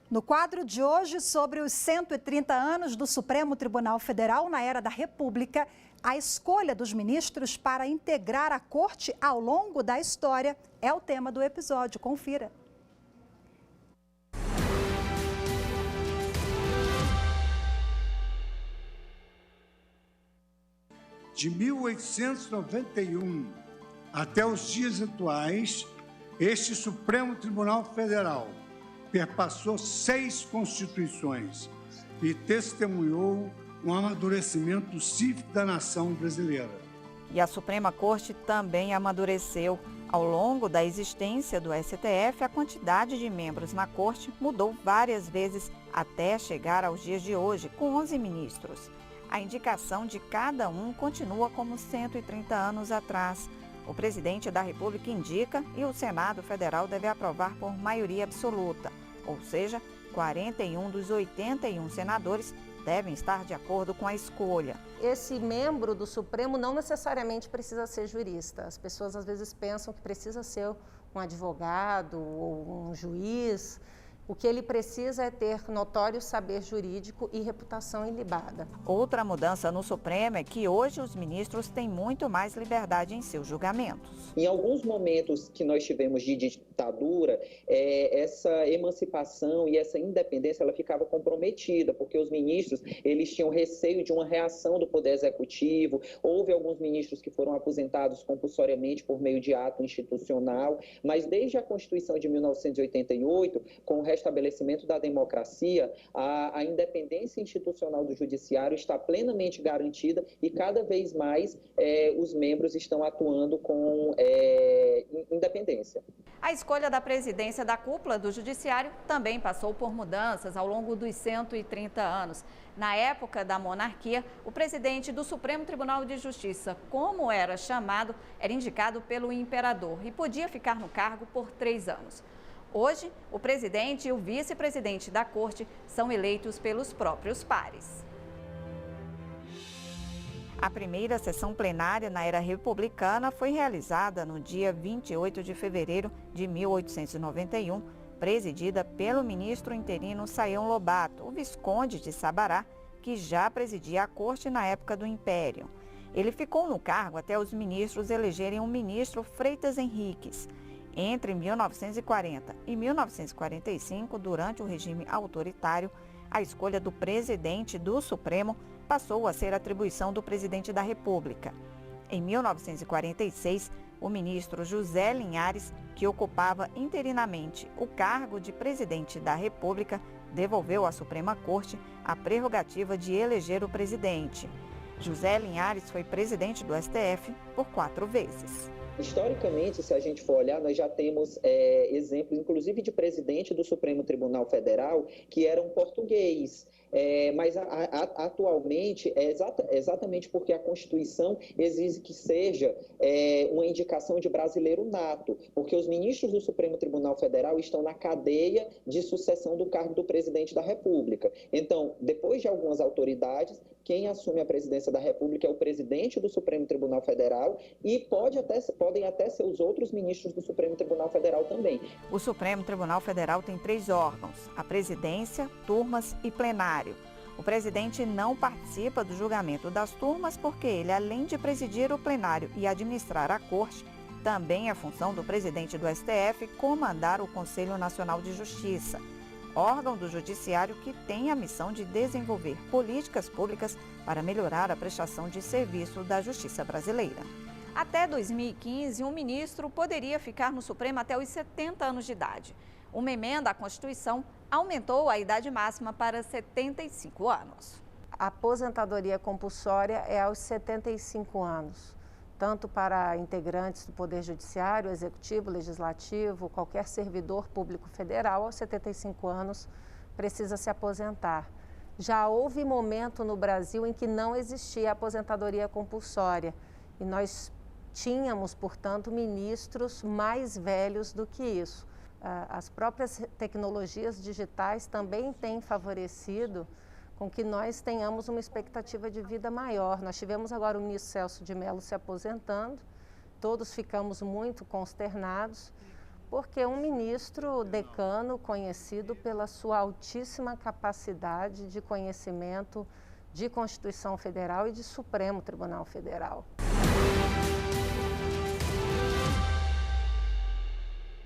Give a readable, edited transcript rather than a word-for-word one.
No quadro de hoje, sobre os 130 anos do Supremo Tribunal Federal na era da República, a escolha dos ministros para integrar a corte ao longo da história é o tema do episódio. Confira. De 1891 até os dias atuais, este Supremo Tribunal Federal perpassou 6 constituições e testemunhou um amadurecimento cívico da nação brasileira. E a Suprema Corte também amadureceu. Ao longo da existência do STF, a quantidade de membros na Corte mudou várias vezes até chegar aos dias de hoje, com 11 ministros. A indicação de cada um continua como 130 anos atrás. O presidente da República indica e o Senado Federal deve aprovar por maioria absoluta, ou seja, 41 dos 81 senadores devem estar de acordo com a escolha. Esse membro do Supremo não necessariamente precisa ser jurista. As pessoas às vezes pensam que precisa ser um advogado ou um juiz. O que ele precisa é ter notório saber jurídico e reputação ilibada. Outra mudança no Supremo é que hoje os ministros têm muito mais liberdade em seus julgamentos. Em alguns momentos que nós tivemos de ditadura, essa emancipação e essa independência ela ficava comprometida, porque os ministros eles tinham receio de uma reação do Poder Executivo. Houve alguns ministros que foram aposentados compulsoriamente por meio de ato institucional, mas desde a Constituição de 1988, com o estabelecimento da democracia, a independência institucional do judiciário está plenamente garantida e cada vez mais os membros estão atuando com independência. A escolha da presidência da cúpula do judiciário também passou por mudanças ao longo dos 130 anos. Na época da monarquia, o presidente do Supremo Tribunal de Justiça, como era chamado, era indicado pelo imperador e podia ficar no cargo por 3 anos. Hoje, o presidente e o vice-presidente da corte são eleitos pelos próprios pares. A primeira sessão plenária na era republicana foi realizada no dia 28 de fevereiro de 1891, presidida pelo ministro interino Sayão Lobato, o Visconde de Sabará, que já presidia a corte na época do Império. Ele ficou no cargo até os ministros elegerem um ministro Freitas Henriques. Entre 1940 e 1945, durante o regime autoritário, a escolha do presidente do Supremo passou a ser atribuição do presidente da República. Em 1946, o ministro José Linhares, que ocupava interinamente o cargo de presidente da República, devolveu à Suprema Corte a prerrogativa de eleger o presidente. José Linhares foi presidente do STF por 4 vezes. Historicamente, se a gente for olhar, nós já temos exemplos, inclusive de presidente do Supremo Tribunal Federal, que era um português. Mas atualmente é exatamente porque a Constituição exige que seja uma indicação de brasileiro nato, porque os ministros do Supremo Tribunal Federal estão na cadeia de sucessão do cargo do presidente da República. Então, depois de algumas autoridades, quem assume a presidência da República é o presidente do Supremo Tribunal Federal e podem até ser os outros ministros do Supremo Tribunal Federal também. O Supremo Tribunal Federal tem 3 órgãos: a presidência, turmas e plenário. O presidente não participa do julgamento das turmas porque ele, além de presidir o plenário e administrar a corte, também é função do presidente do STF comandar o Conselho Nacional de Justiça, órgão do judiciário que tem a missão de desenvolver políticas públicas para melhorar a prestação de serviço da justiça brasileira. Até 2015, um ministro poderia ficar no Supremo até os 70 anos de idade. Uma emenda à Constituição aumentou a idade máxima para 75 anos. A aposentadoria compulsória é aos 75 anos, tanto para integrantes do Poder Judiciário, Executivo, Legislativo, qualquer servidor público federal, aos 75 anos precisa se aposentar. Já houve momento no Brasil em que não existia aposentadoria compulsória e nós tínhamos, portanto, ministros mais velhos do que isso. As próprias tecnologias digitais também têm favorecido com que nós tenhamos uma expectativa de vida maior. Nós tivemos agora o ministro Celso de Mello se aposentando, todos ficamos muito consternados, porque é um ministro decano conhecido pela sua altíssima capacidade de conhecimento de Constituição Federal e de Supremo Tribunal Federal.